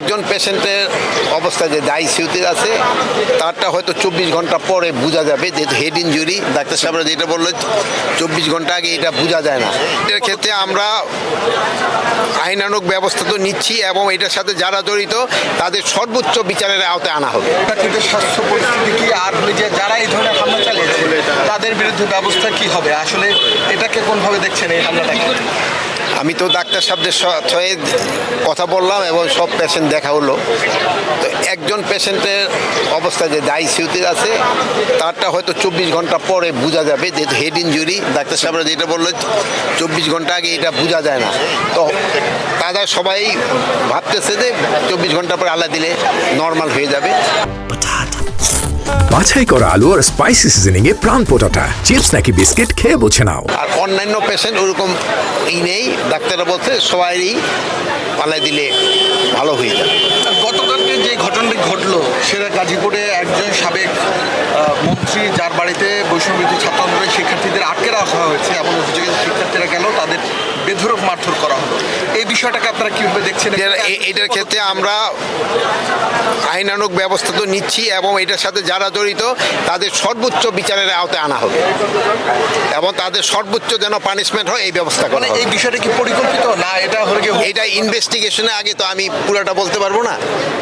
একজন পেশেন্টের অবস্থা যে আইসিইউতে আছে তারটা হয়তো 24 ঘন্টা পরে বোঝা যাবে, যেহেতু হেড ইনজুরি। ডাক্তার সাহেবরা যেটা বললো 24 ঘন্টা আগে এটা বোঝা যায় না। এটার ক্ষেত্রে আমরা আইনানুগ ব্যবস্থা তো নিচ্ছি এবং এটার সাথে যারা জড়িত তাদের সর্বোচ্চ বিচারের আওতায় আনা হবে। কিন্তু স্বাস্থ্য পরিস্থিতি কি আর যে যারা এই ধরনের হামলা চালিয়েছে তাদের বিরুদ্ধে ব্যবস্থা কি হবে? আসলে এটাকে কোনভাবে দেখছেন এই হামলাটাকে? আমি তো ডাক্তার সাহেবদের সাথে কথা বললাম এবং সব পেশেন্ট দেখা হলো। তো একজন পেশেন্টের অবস্থা যে আইসিইউতে আছে তারটা হয়তো 24 ঘন্টা পরে বোঝা যাবে, যেহেতু হেড ইনজুরি। ডাক্তার সাহেবরা যেটা বললো 24 ঘন্টা আগে এটা বোঝা যায় না। তো তারা সবাই ভাবতেছে যে 24 ঘন্টা পরে আল্লাহ দিলে নর্মাল হয়ে যাবে। বাছাই করা আলু আর স্পাইসি সিজনিং এ প্রাণ পোটাটা চিপস নাকি বিস্কিট খেয়ে বোঝে নাও। আর অন্যান্য পেশেন্ট ওরকম নেই, ডাক্তাররা বলছে সবাই পাল্লাই দিলে ভালো হয়ে যাবে। গতকালকে যে ঘটনাটি ঘটলো সেটা গাজীপুরে একজন সাবেক মন্ত্রী, যার বাড়িতে বৈষম্যবিরোধী ছাত্র আন্দোলনের শিক্ষার্থীদের আটকে রাখা হয়েছে এবং অভিযোগে শিক্ষার্থীরা গেল তাদের বেধড়ক মারধর করা হলো। এই বিষয়টাকে আপনারা কীভাবে দেখছেন? এটার ক্ষেত্রে আমরা আইনানুগ ব্যবস্থা তো নিচ্ছি এবং এটার সাথে যারা জড়িত তাদের সর্বোচ্চ বিচারের আওতায় আনা হবে এবং তাদের সর্বোচ্চ যেন পানিশমেন্ট হয় এই ব্যবস্থা করা হবে। এই বিষয়টা কি পরিকল্পিত না এটা হলে এটা ইনভেস্টিগেশনে আগে তো আমি পুরোটা বলতে পারবো না।